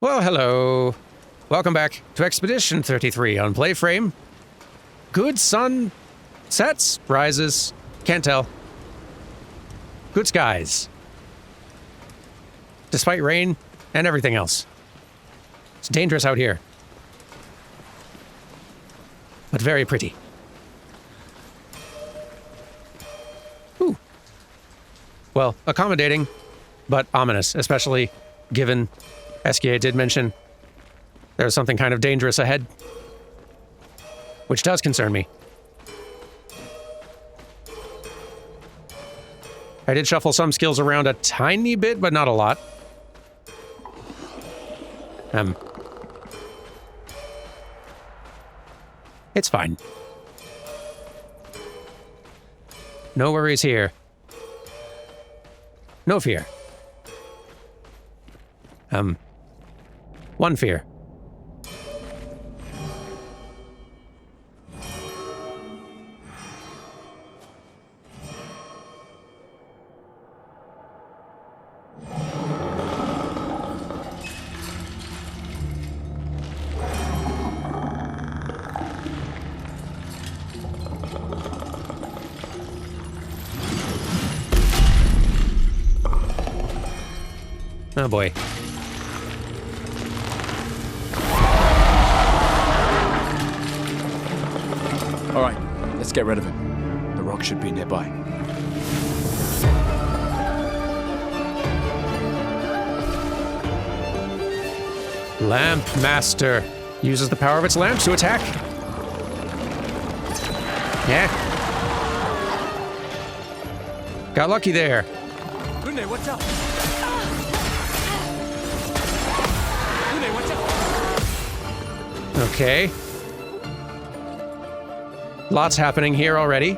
Well, hello. Welcome back to Expedition 33 on PlayFrame. Good sun sets, rises, can't tell. Good skies. Despite rain and everything else. It's dangerous out here. But very pretty. Ooh. Well, accommodating, but ominous, especially given SKA did mention there was something kind of dangerous ahead, which does concern me. I did shuffle some skills around a tiny bit, but not a lot. It's fine. No worries here. No fear. One fear. Oh boy. All right, let's get rid of him. The rock should be nearby. Lampmaster uses the power of its lamps to attack. Yeah. Got lucky there. Lune, watch out! Lune, watch out! Okay. Lots happening here already.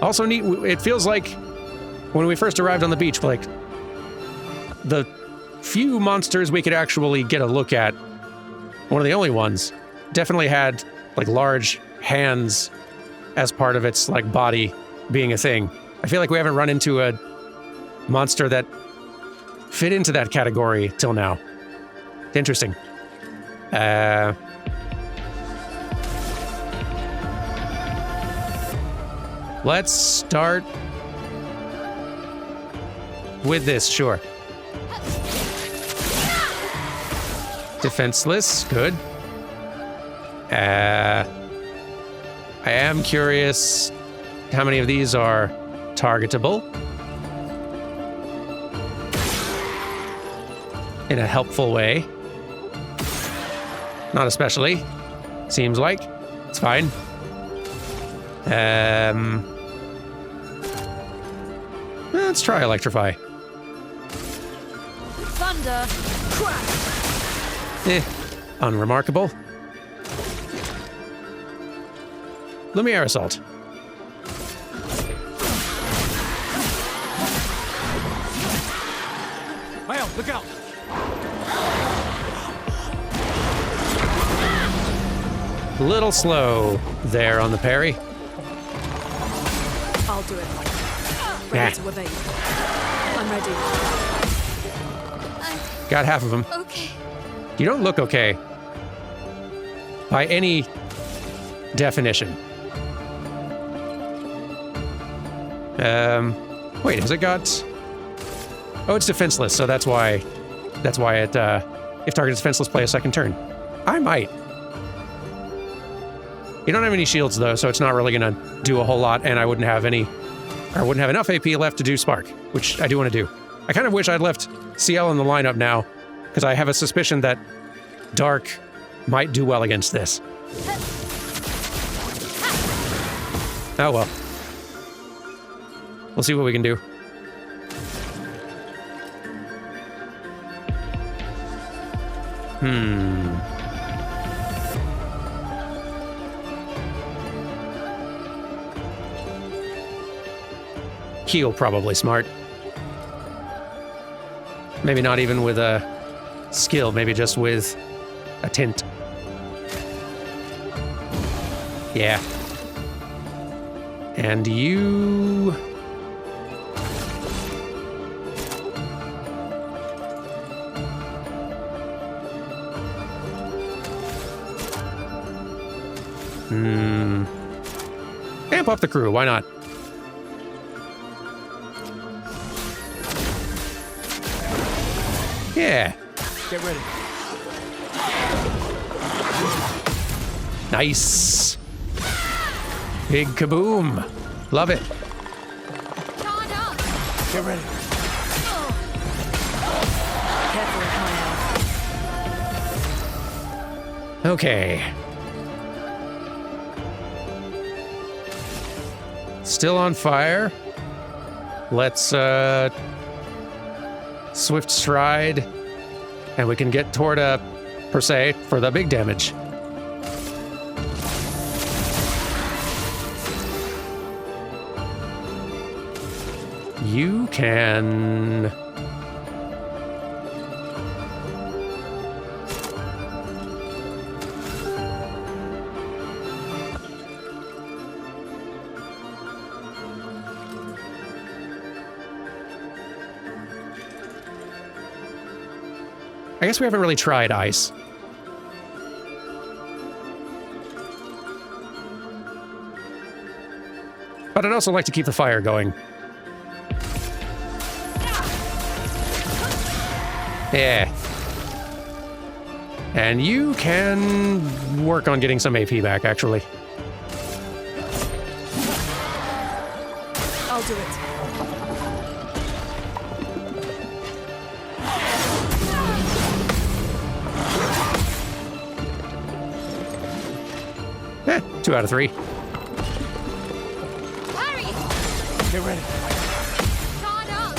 Also neat, it feels like when we first arrived on the beach, like the few monsters we could actually get a look at, one of the only ones, definitely had like large hands as part of its like body being a thing. I feel like we haven't run into a monster that fit into that category till now. Interesting. Let's start with this, sure. Defenseless, good. I am curious how many of these are targetable in a helpful way. Not especially, seems like. It's fine. Let's try Electrify. Thunder, crash. Unremarkable. Lumiere Assault. Mael, look out! Little slow there on the parry. I'll do it. Ready to evade. I'm ready. Got half of them. Okay. You don't look okay. By any definition. Wait, has it got... Oh, it's defenseless, so that's why it, if target is defenseless, play a second turn. I might. You don't have any shields, though, so it's not really gonna do a whole lot, and I wouldn't have enough AP left to do Spark, which I do want to do. I kind of wish I'd left CL in the lineup now, because I have a suspicion that Dark might do well against this. Oh well. We'll see what we can do. Heal, probably smart. Maybe not even with a skill, maybe just with a tint. Yeah. And you... Amp up the crew, why not? Yeah. Get ready. Nice. Big kaboom. Love it. Guard up. Get ready. Careful with my Okay. Still on fire. Let's swift stride, and we can get toward per se for the big damage. You can... I guess we haven't really tried ice. But I'd also like to keep the fire going. Yeah. And you can work on getting some AP back, actually. I'll do it. Eh, 2 out of 3. Harry! Get ready. Guard up.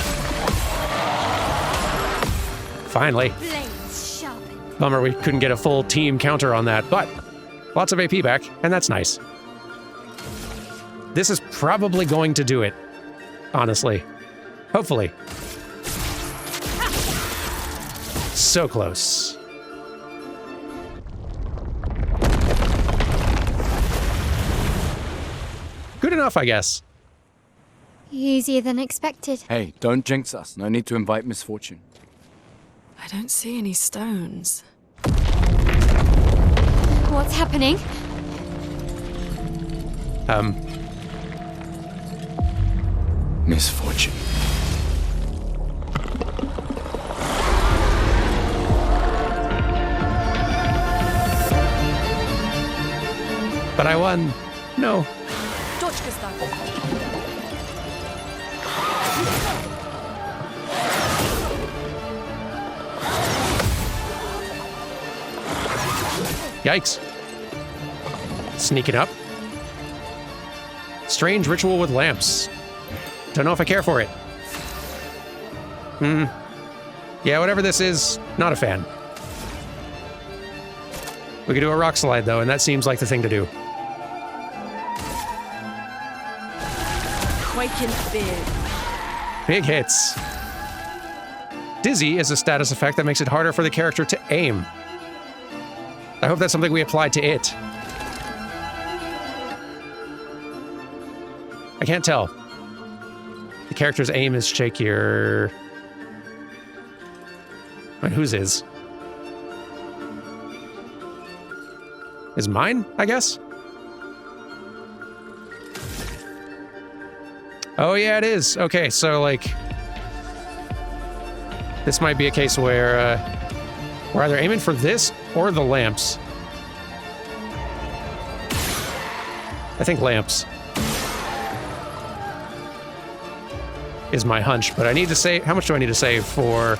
Finally. Blades sharpened. Bummer we couldn't get a full team counter on that, but lots of AP back, and that's nice. This is probably going to do it, honestly. Hopefully. So close. Good enough, I guess. Easier than expected. Hey, don't jinx us. No need to invite misfortune. I don't see any stones. What's happening? Misfortune. But I won. No. Точка ставь. Yikes. Sneaking up. Strange ritual with lamps. Don't know if I care for it. Yeah, whatever this is, not a fan. We could do a rock slide, though, and that seems like the thing to do. Quaking fear. Big hits. Dizzy is a status effect that makes it harder for the character to aim. I hope that's something we applied to it. I can't tell. The character's aim is shakier. Wait, whose is? Is mine, I guess? Oh, yeah, it is. Okay, so, like... This might be a case where, we're either aiming for this or the lamps. I think lamps is my hunch, but I need to save... How much do I need to save for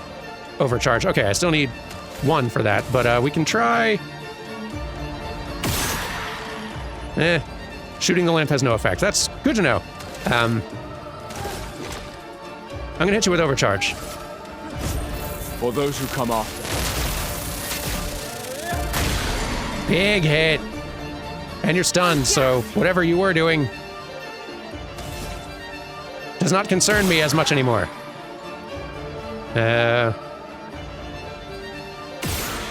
overcharge? Okay, I still need 1 for that, but we can try... Shooting the lamp has no effect. That's good to know. I'm gonna hit you with overcharge. For those who come after. Big hit. And you're stunned, so whatever you were doing does not concern me as much anymore.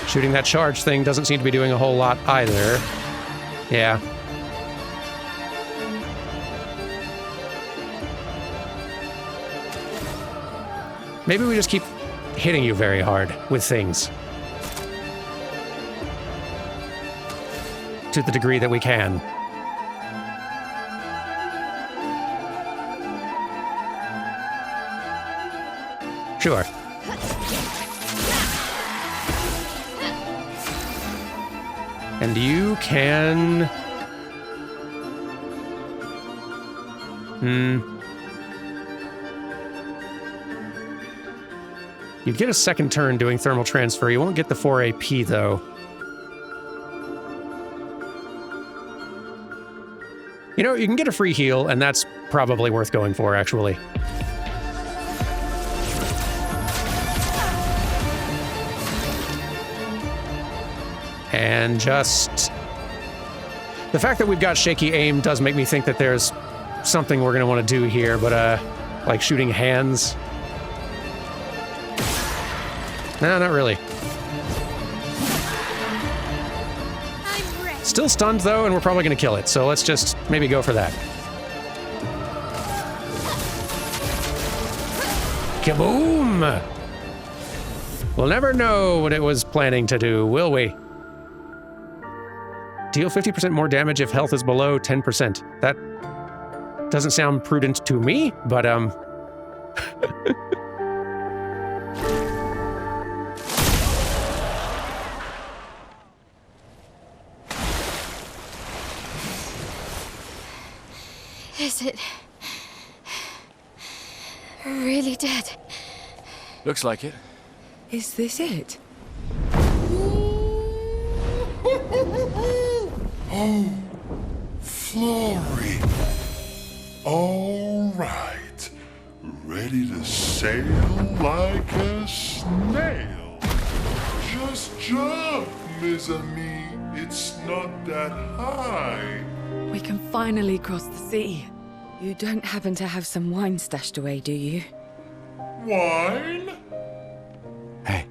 Shooting that charge thing doesn't seem to be doing a whole lot either. Yeah. Maybe we just keep hitting you very hard with things. to the degree that we can. Sure. And you can... You'd get a second turn doing thermal transfer. You won't get the 4 AP, though. You know, you can get a free heal, and that's probably worth going for, actually. And just... The fact that we've got shaky aim does make me think that there's something we're going to want to do here, but, like shooting hands... No, not really. Still stunned, though, and we're probably going to kill it, so let's just maybe go for that. Kaboom! We'll never know what it was planning to do, will we? Deal 50% more damage if health is below 10%. That doesn't sound prudent to me, but, Is it really dead? Looks like it. Is this it? Oh, Flory. All right. Ready to sail like a snail. Just jump, mes amis. It's not that high. We can finally cross the sea. You don't happen to have some wine stashed away, do you? Wine? Hey.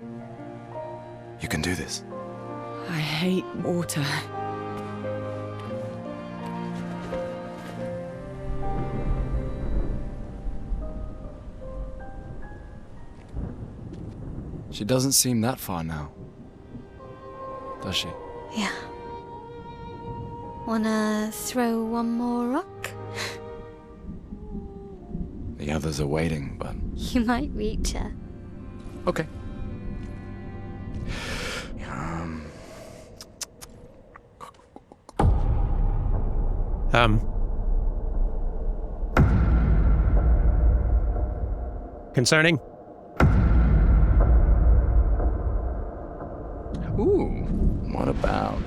You can do this. I hate water. She doesn't seem that far now. Does she? Yeah. Wanna throw one more rock? The others are waiting, but... You might reach her. Okay. Concerning? Ooh, what about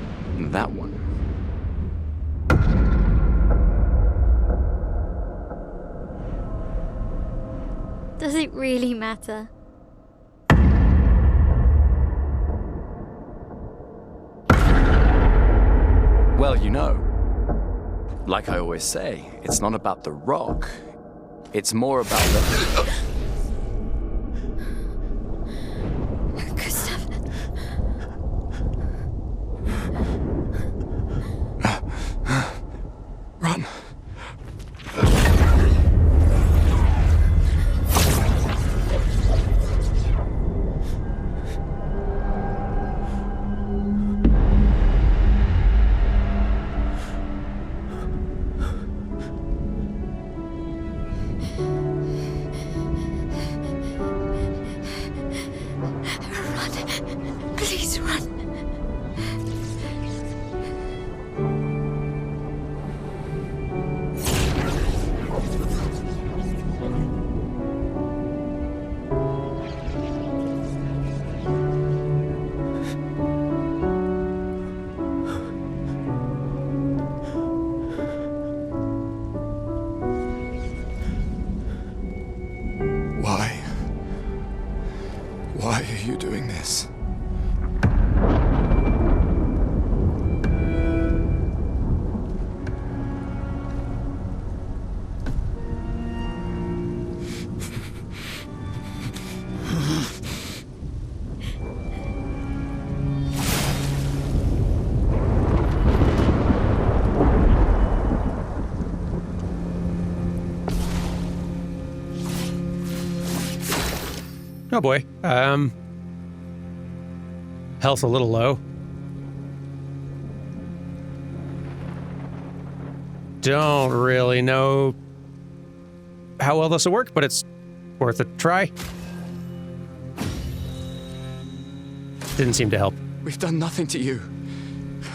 that one? Does it really matter? Well, you know, like I always say, it's not about the rock. It's more about the... Gustav. Run. Please run. Why are you doing this? Oh boy. Health a little low. don't really know how well this will work, but it's worth a try. Didn't seem to help. We've done nothing to you.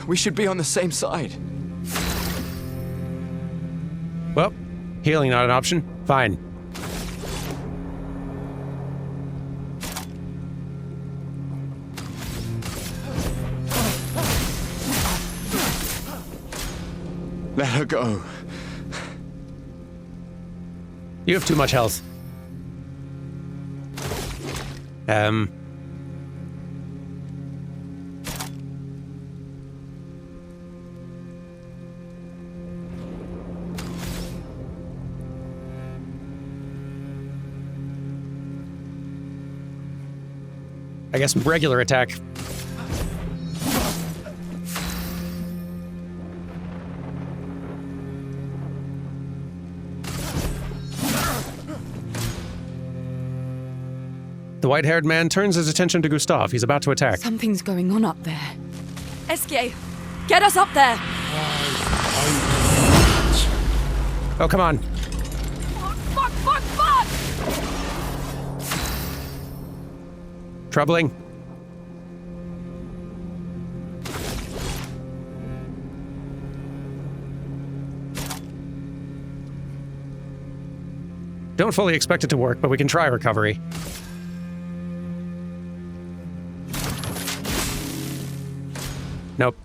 We should be on the same side. Well, healing not an option. Fine. Let her go. You have too much health. I guess regular attack. The white-haired man turns his attention to Gustav. He's about to attack. Something's going on up there. Esquier, get us up there! Oh, come on. Fuck! Troubling. Don't fully expect it to work, but we can try recovery. Nope.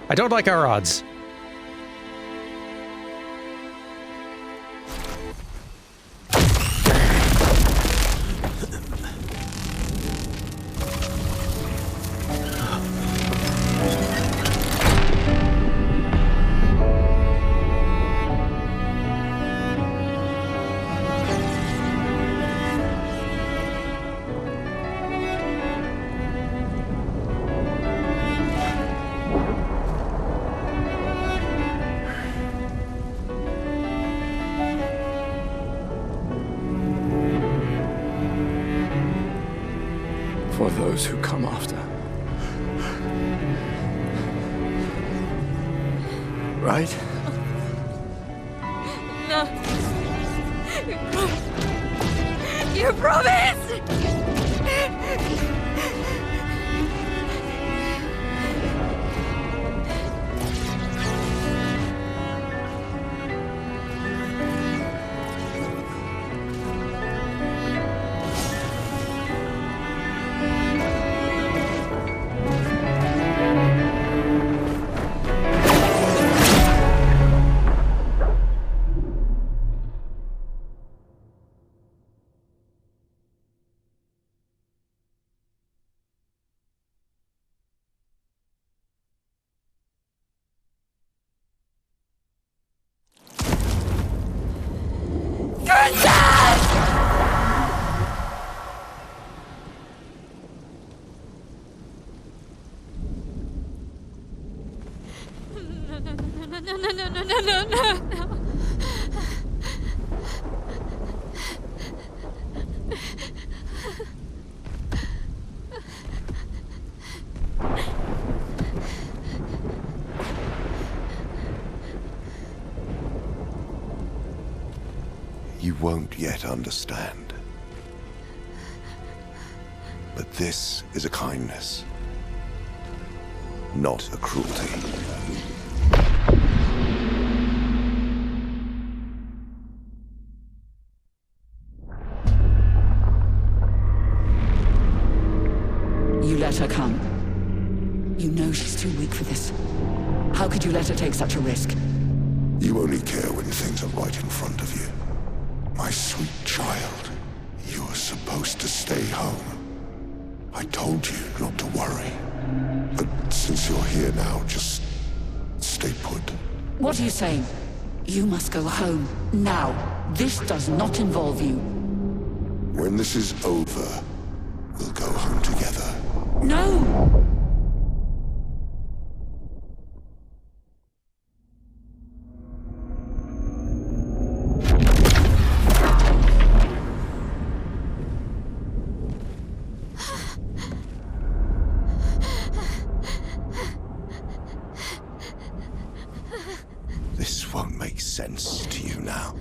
I don't like our odds. For those who come after. Right? No. You promised! No. You won't yet understand. But this is a kindness, not a cruelty. You let her come. You know she's too weak for this. How could you let her take such a risk? You only care when things are right in front of you. My sweet child, you are supposed to stay home. I told you not to worry. But since you're here now, just stay put. What are you saying? You must go home, now. This does not involve you. When this is over, we'll go home together. No! sense to you now.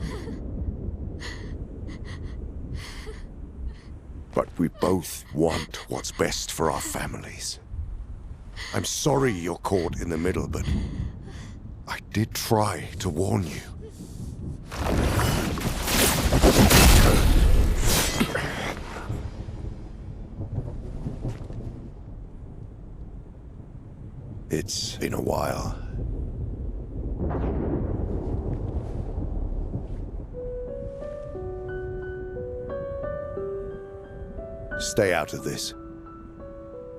But we both want what's best for our families. I'm sorry you're caught in the middle, but I did try to warn you. It's been a while. Stay out of this.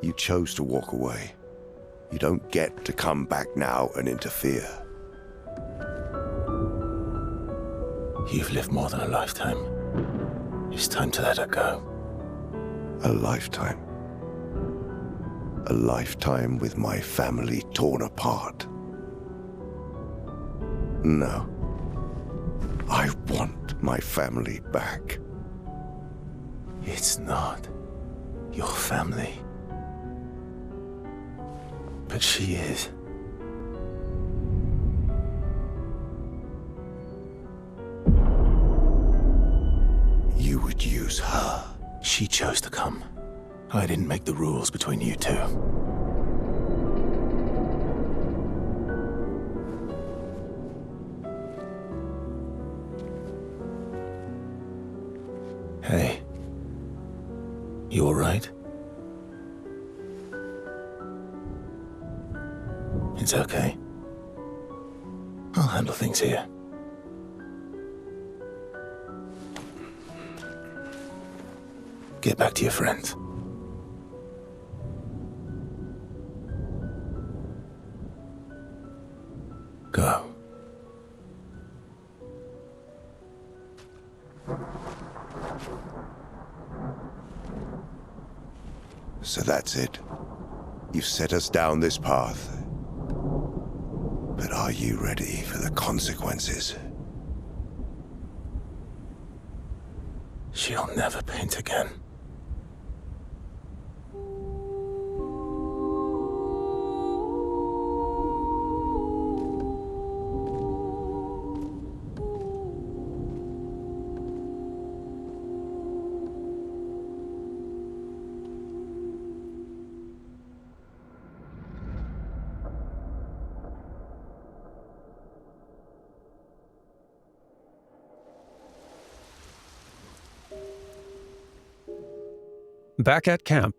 You chose to walk away. You don't get to come back now and interfere. You've lived more than a lifetime. It's time to let her go. A lifetime. A lifetime with my family torn apart. No. I want my family back. It's not your family. But she is. You would use her. She chose to come. I didn't make the rules between you two. Hey. You all right? It's okay. I'll handle things here. Get back to your friends. Go. So that's it. You've set us down this path. But are you ready for the consequences? She'll never paint again. Back at camp.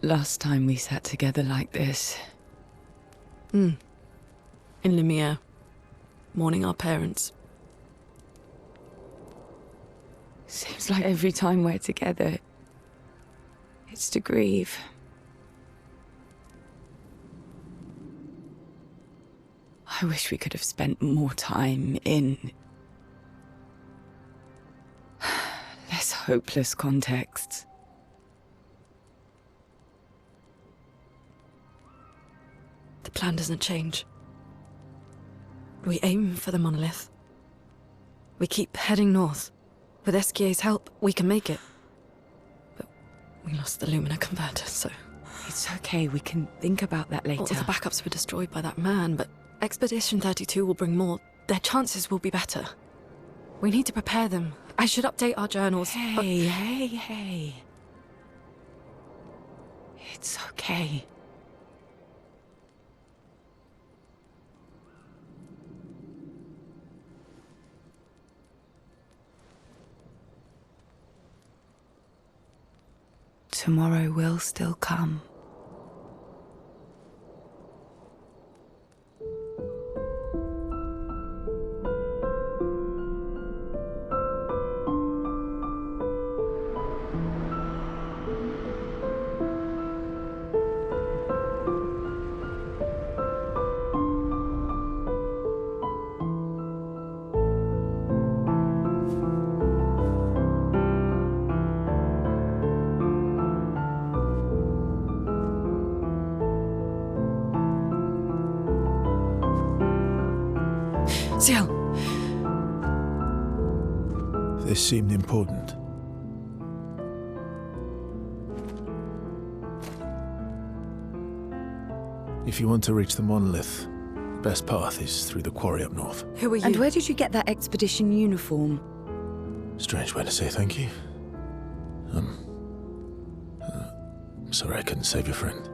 Last time we sat together like this. In Lemire, mourning our parents. Seems like every time we're together, it's to grieve. I wish we could have spent more time in less hopeless contexts. plan doesn't change. We aim for the monolith. We keep heading north. With SKA's help, we can make it. But we lost the Lumina converter, so... It's okay, we can think about that later. All the backups were destroyed by that man, but Expedition 32 will bring more. Their chances will be better. We need to prepare them. I should update our journals. Hey. It's okay. Tomorrow will still come. Ciel! This seemed important. If you want to reach the monolith, the best path is through the quarry up north. Who are you? And where did you get that expedition uniform? Strange way to say thank you. Sorry I couldn't save your friend.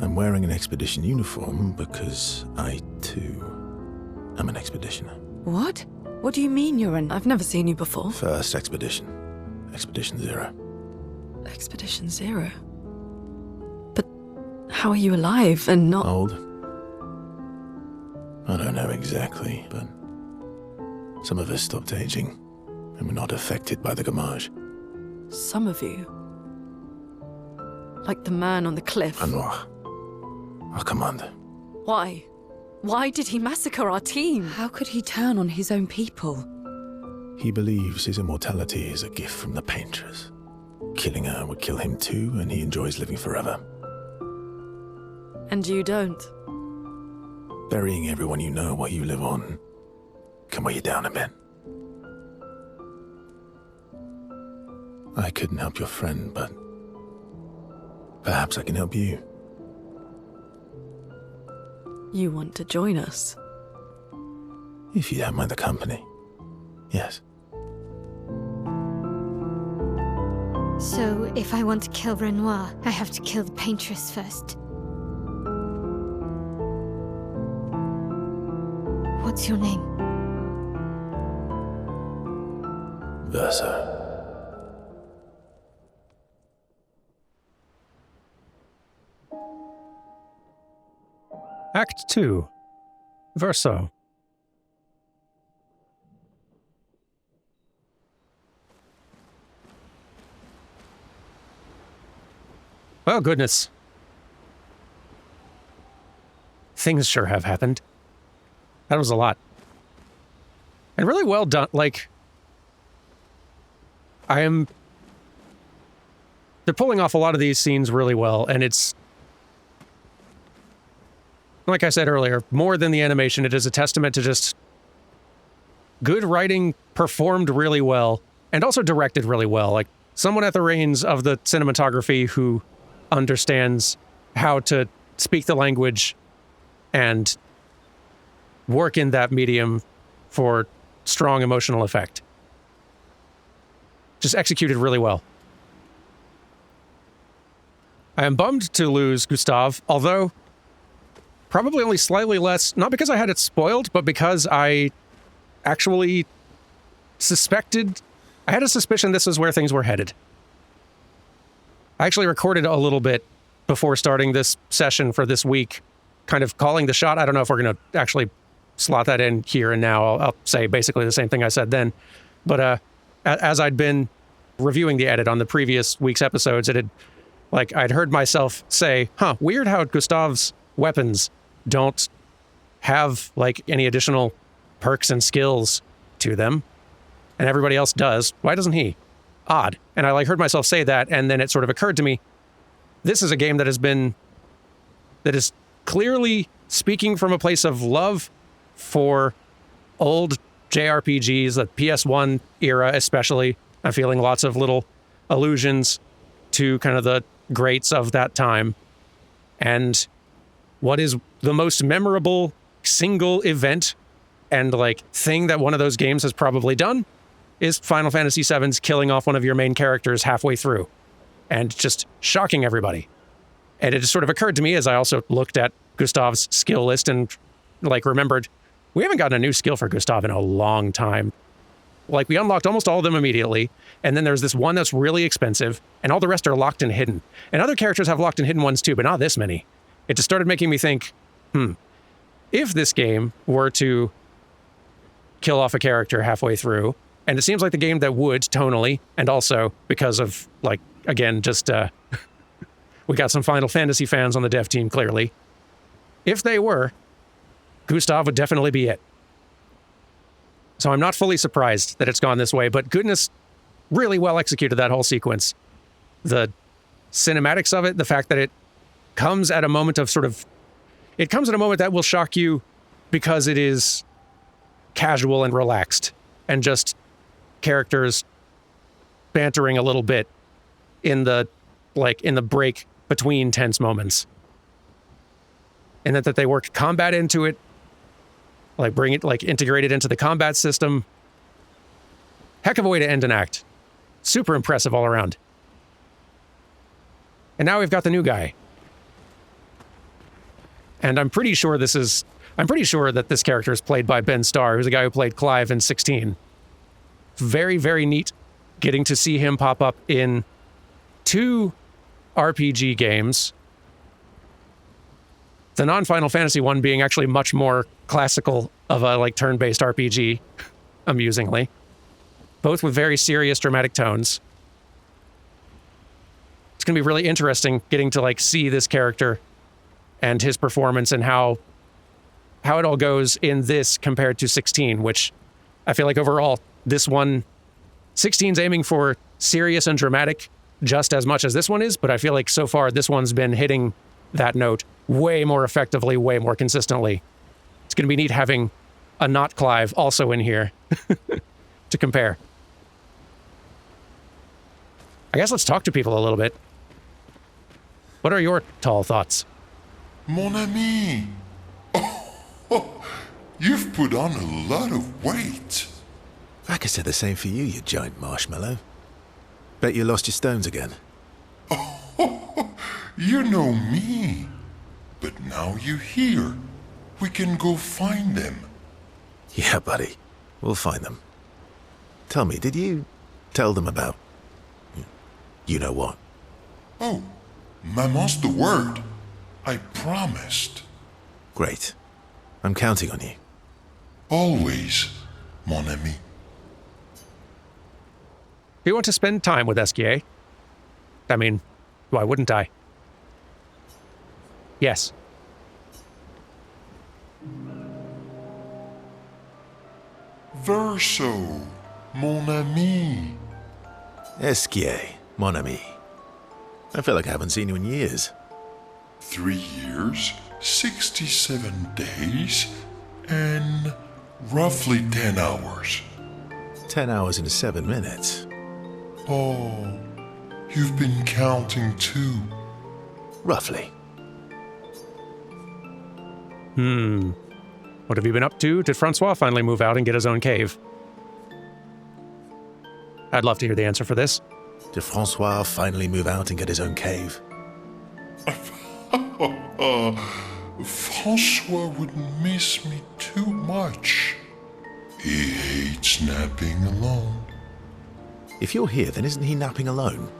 I'm wearing an expedition uniform because I, too, am an expeditioner. What? What do you mean you're an... I've never seen you before. First expedition. Expedition 0. Expedition 0? But how are you alive and not... Old? I don't know exactly, but some of us stopped aging and were not affected by the gamage. Some of you? Like the man on the cliff? Anwar, our commander. Why? Why did he massacre our team? How could he turn on his own people? He believes his immortality is a gift from the paintress. Killing her would kill him too, and he enjoys living forever. And you don't? Burying everyone you know while you live on can weigh you down a bit. I couldn't help your friend, but perhaps I can help you. You want to join us? If you don't mind the company, yes. So, if I want to kill Renoir, I have to kill the paintress first. What's your name? Verso. Act 2. Verso. Oh, goodness. Things sure have happened. That was a lot. And really well done. Like, they're pulling off a lot of these scenes really well, and it's, like I said earlier, more than the animation, it is a testament to just good writing, performed really well, and also directed really well. Like, someone at the reins of the cinematography who understands how to speak the language and work in that medium for strong emotional effect. Just executed really well. I am bummed to lose Gustave, although probably only slightly less, not because I had it spoiled, but because I actually I had a suspicion this is where things were headed. I actually recorded a little bit before starting this session for this week, kind of calling the shot. I don't know if we're going to actually slot that in here and now. I'll say basically the same thing I said then. But as I'd been reviewing the edit on the previous week's episodes, I'd heard myself say, weird how Gustave's weapons don't have any additional perks and skills to them, and everybody else does. Why doesn't he? Odd. And I heard myself say that, and then it sort of occurred to me, this is a game that has been that is clearly speaking from a place of love for old JRPGs, the PS1 era especially. I'm feeling lots of little allusions to kind of the greats of that time. And what is the most memorable single event and like thing that one of those games has probably done is Final Fantasy VII's killing off one of your main characters halfway through and just shocking everybody. And it just sort of occurred to me as I also looked at Gustav's skill list and like remembered, we haven't gotten a new skill for Gustav in a long time. Like we unlocked almost all of them immediately. And then there's this one that's really expensive and all the rest are locked and hidden. And other characters have locked and hidden ones too, but not this many. It just started making me think, if this game were to kill off a character halfway through, and it seems like the game that would tonally, and also because of like, again, just, we got some Final Fantasy fans on the dev team, clearly. If they were, Gustav would definitely be it. So I'm not fully surprised that it's gone this way, but goodness, really well executed that whole sequence. The cinematics of it, the fact that it comes at a moment of it comes at a moment that will shock you because it is casual and relaxed and just characters bantering a little bit in the break between tense moments. And that they work combat into it, like bring it, like integrate it into the combat system. Heck of a way to end an act. Super impressive all around. And now we've got the new guy. And I'm pretty sure that this character is played by Ben Starr, who's the guy who played Clive in 16. Very, very neat getting to see him pop up in 2 RPG games. The non-Final Fantasy one being actually much more classical of a like turn-based RPG, amusingly. Both with very serious dramatic tones. It's going to be really interesting getting to like see this character and his performance and how it all goes in this compared to 16, which I feel like overall, this one, 16's aiming for serious and dramatic just as much as this one is, but I feel like so far this one's been hitting that note way more effectively, way more consistently. It's going to be neat having a not Clive also in here to compare. I guess let's talk to people a little bit. What are your tall thoughts? Mon ami! Oh, you've put on a lot of weight. I could say the same for you, you giant marshmallow. Bet you lost your stones again. Oh, you know me. But now you're here. We can go find them. Yeah, buddy. We'll find them. Tell me, did you tell them about... you know what? Oh, Maman's the word. I promised. Great. I'm counting on you. Always, mon ami. If you want to spend time with SKA, I mean, why wouldn't I? Yes. Verso, mon ami. Esquier, mon ami. I feel like I haven't seen you in years. 3 years, 67 days, and roughly 10 hours. 10 hours and 7 minutes. Oh, you've been counting too. Roughly. What have you been up to? Did Francois finally move out and get his own cave? I'd love to hear the answer for this. Did Francois finally move out and get his own cave? Francois would miss me too much. He hates napping alone. If you're here, then isn't he napping alone?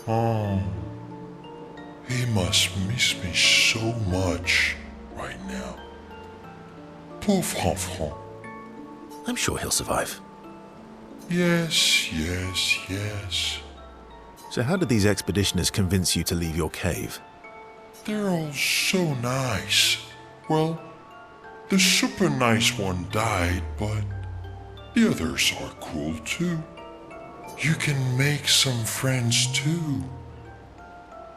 Oh, he must miss me so much right now. Poor Franfran. I'm sure he'll survive. Yes, yes, yes. So how did these expeditioners convince you to leave your cave? They're all so nice. Well, the super nice one died, but the others are cool too. You can make some friends too.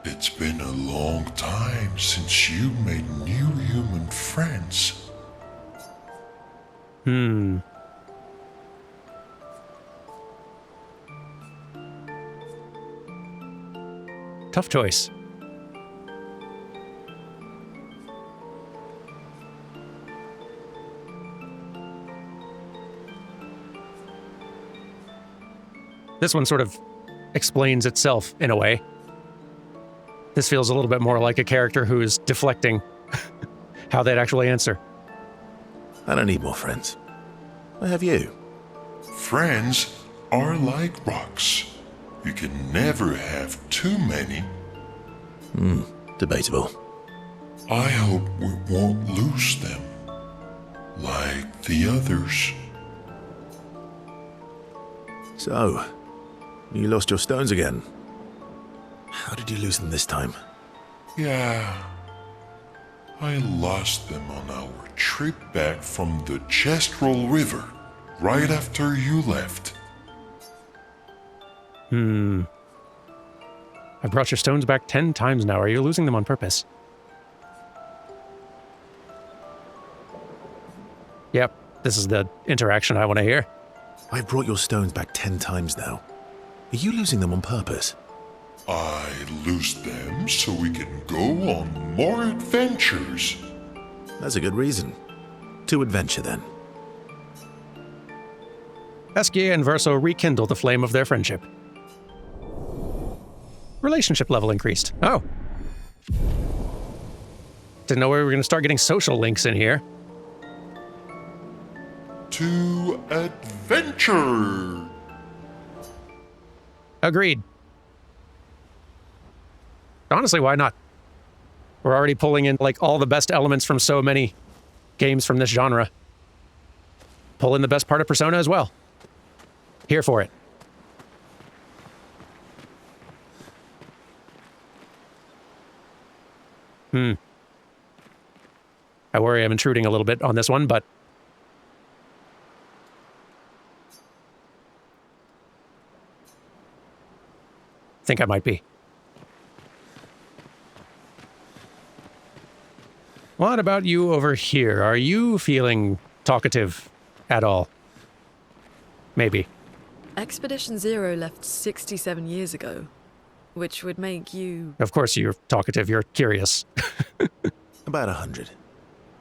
It's been a long time since you made new human friends. Tough choice. This one sort of explains itself in a way. This feels a little bit more like a character who is deflecting how they'd actually answer. I don't need more friends. I have you. Friends are like rocks. You can never have too many. Debatable. I hope we won't lose them. Like the others. So, you lost your stones again. How did you lose them this time? Yeah. I lost them on our trip back from the Chestrel River, right after you left. I brought your stones back 10 times now. Are you losing them on purpose? Yep, this is the interaction I want to hear. I've brought your stones back 10 times now. Are you losing them on purpose? I lose them so we can go on more adventures. That's a good reason. To adventure, then. Eskia and Verso rekindle the flame of their friendship. Relationship level increased. Oh. Didn't know we were going to start getting social links in here. To adventure! Agreed. Honestly, why not? We're already pulling in, like, all the best elements from so many games from this genre. Pull in the best part of Persona as well. Here for it. I worry I'm intruding a little bit on this one, but I think I might be. What about you over here? Are you feeling talkative at all? Maybe. Expedition Zero left 67 years ago, which would make you... Of course you're talkative, you're curious. About 100.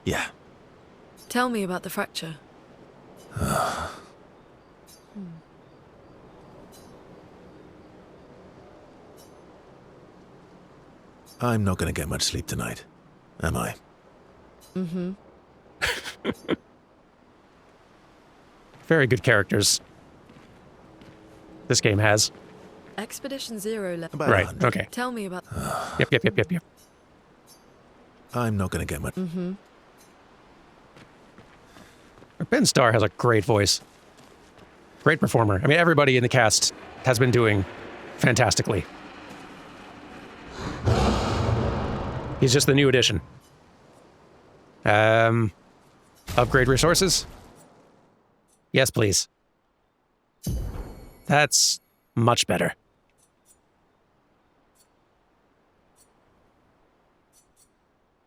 Yeah. Tell me about the fracture. I'm not going to get much sleep tonight, am I? Very good characters. This game has. Expedition Zero left... About Right, 100. okay. Tell me about... Yep. I'm not going to get much... Ben Starr has a great voice. Great performer. I mean, everybody in the cast has been doing fantastically. He's just the new addition. Upgrade resources? Yes, please. That's much better.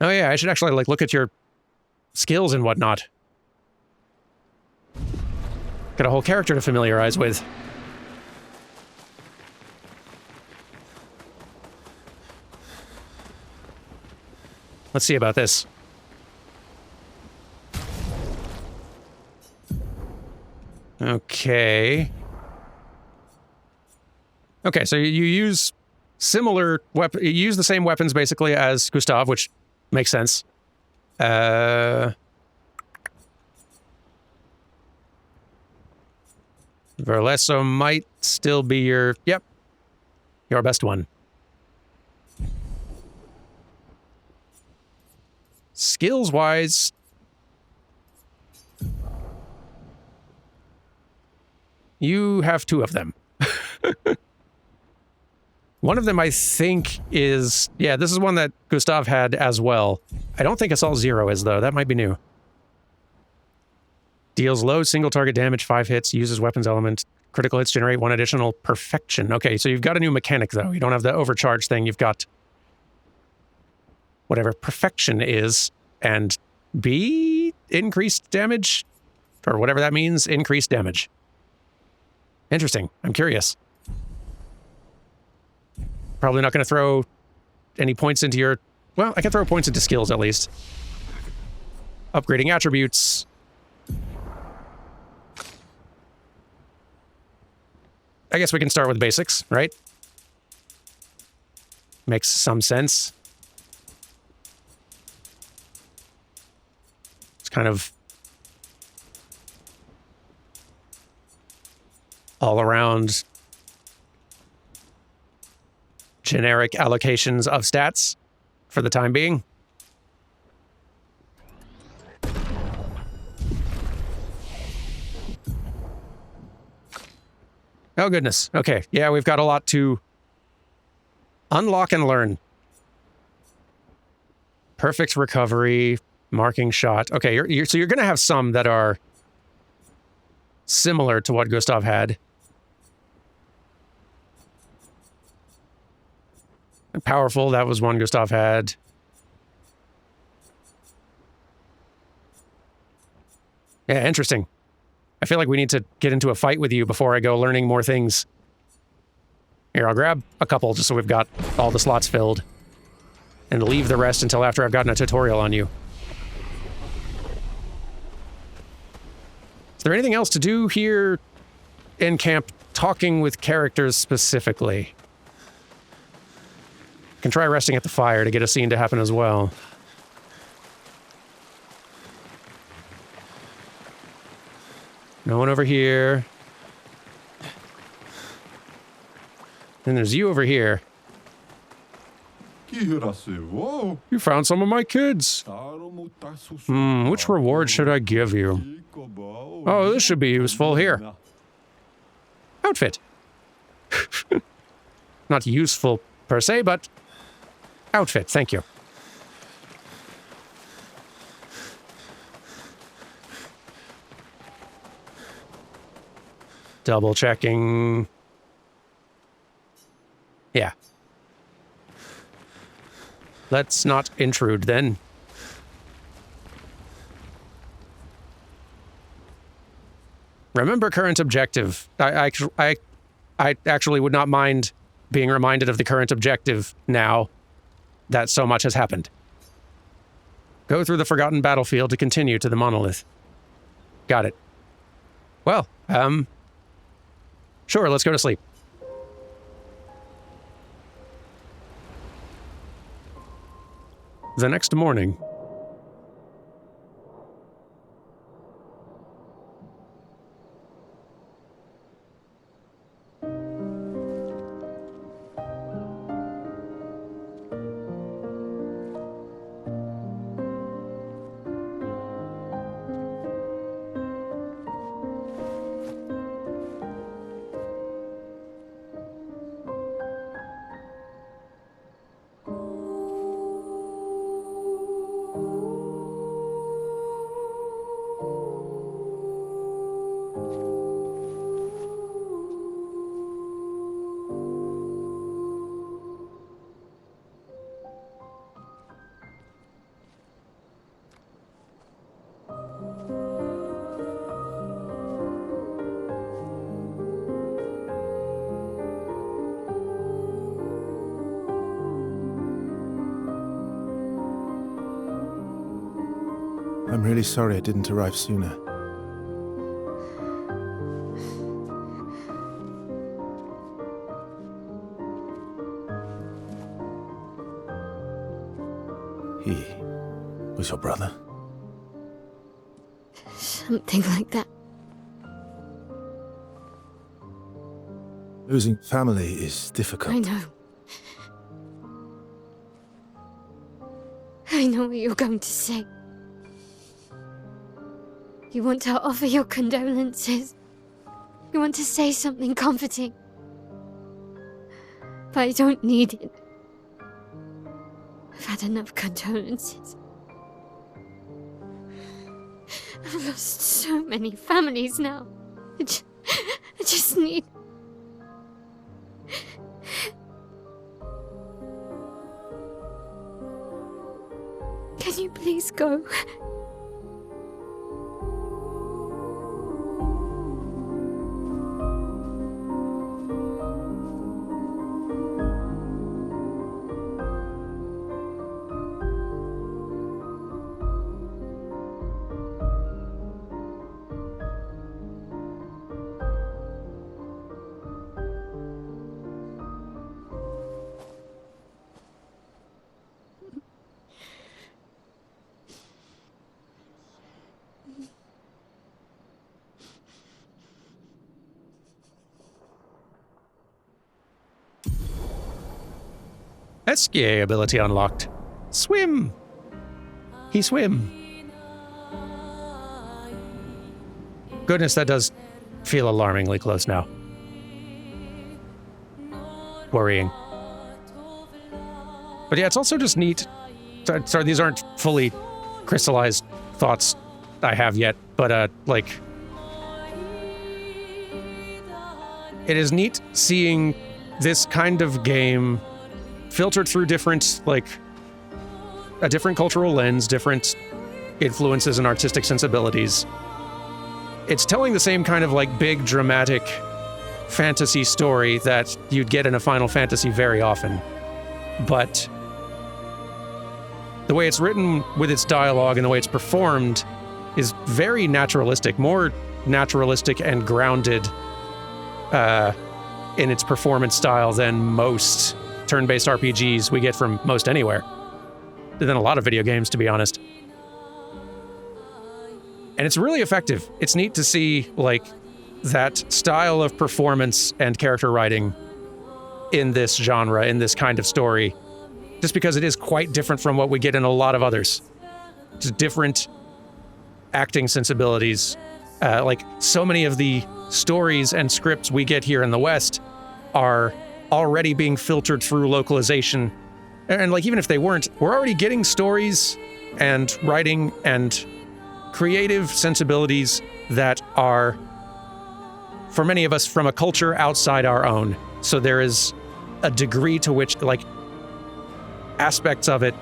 Oh yeah, I should actually, like, look at your skills and whatnot. Got a whole character to familiarize with. Let's see about this. Okay. Okay, so you use similar weapon. You use the same weapons basically as Gustav, which makes sense. Verlesso might still be your best one. Skills-wise, you have two of them. One of them, I think, is... Yeah, this is one that Gustav had as well. I don't think Assault Zero is, though. That might be new. Deals low single target damage, 5 hits, uses weapons element. Critical hits generate 1 additional perfection. Okay, so you've got a new mechanic, though. You don't have the overcharge thing. You've got whatever perfection is, and B, increased damage, or whatever that means, increased damage. Interesting. I'm curious. Probably not going to throw any points into your... Well, I can throw points into skills, at least. Upgrading attributes. I guess we can start with the basics, right? Makes some sense. It's kind of all around generic allocations of stats for the time being. Oh, goodness. Okay. Yeah, we've got a lot to unlock and learn. Perfect recovery, marking shot. Okay, so you're going to have some that are similar to what Gustav had. And powerful, that was one Gustav had. Yeah, interesting. I feel like we need to get into a fight with you before I go learning more things. Here, I'll grab a couple just so we've got all the slots filled. And leave the rest until after I've gotten a tutorial on you. Is there anything else to do here in camp, talking with characters specifically? I can try resting at the fire to get a scene to happen as well. No one over here. Then there's you over here. You found some of my kids. Which reward should I give you? Oh, this should be useful. Here. Outfit. Not useful per se, but outfit. Thank you. Double checking. Yeah. Let's not intrude then. Remember current objective. I actually would not mind being reminded of the current objective now that so much has happened. Go through the forgotten battlefield to continue to the monolith. Got it. Well, sure, let's go to sleep. The next morning. I'm really sorry I didn't arrive sooner. He was your brother? Something like that. Losing family is difficult. I know. I know what you're going to say. You want to offer your condolences. You want to say something comforting. But I don't need it. I've had enough condolences. I've lost so many families now. I just need... Please go. SKA ability unlocked. Swim! He swim. Goodness, that does feel alarmingly close now. Worrying. But yeah, it's also just neat. Sorry, these aren't fully crystallized thoughts I have yet, but like, it is neat seeing this kind of game filtered through different, like, a different cultural lens, different influences and artistic sensibilities. It's telling the same kind of, like, big, dramatic fantasy story that you'd get in a Final Fantasy very often. But the way it's written with its dialogue and the way it's performed is very naturalistic, more naturalistic and grounded in its performance style than most turn-based RPGs we get from most anywhere. Than a lot of video games, to be honest. And it's really effective. It's neat to see, like, that style of performance and character writing in this genre, in this kind of story, just because it is quite different from what we get in a lot of others. Just different acting sensibilities. Like, so many of the stories and scripts we get here in the West are already being filtered through localization. And like, even if they weren't, we're already getting stories and writing and creative sensibilities that are, for many of us, from a culture outside our own. So there is a degree to which, like, aspects of it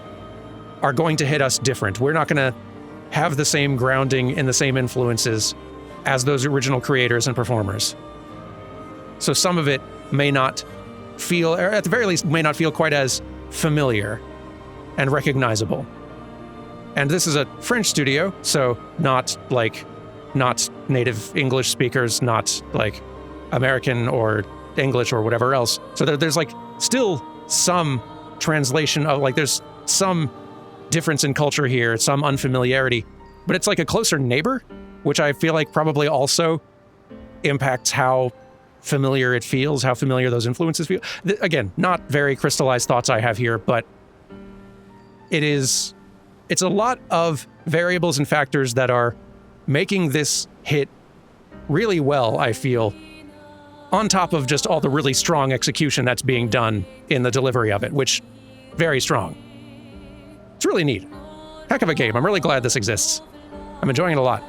are going to hit us different. We're not going to have the same grounding in the same influences as those original creators and performers. So some of it may not feel, or at the very least, may not feel quite as familiar and recognizable. And this is a French studio, so not native English speakers, not like American or English or whatever else. So there's like still some translation of, like, there's some difference in culture here, some unfamiliarity, but it's like a closer neighbor, which I feel like probably also impacts how familiar it feels, how familiar those influences feel. Again, not very crystallized thoughts I have here, but it's a lot of variables and factors that are making this hit really well, I feel, on top of just all the really strong execution that's being done in the delivery of it, which, very strong. It's really neat. Heck of a game. I'm really glad this exists. I'm enjoying it a lot.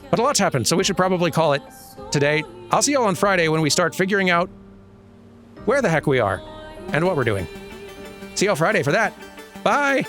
But a lot's happened, so we should probably call it today. I'll see y'all on Friday when we start figuring out where the heck we are and what we're doing. See y'all Friday for that. Bye!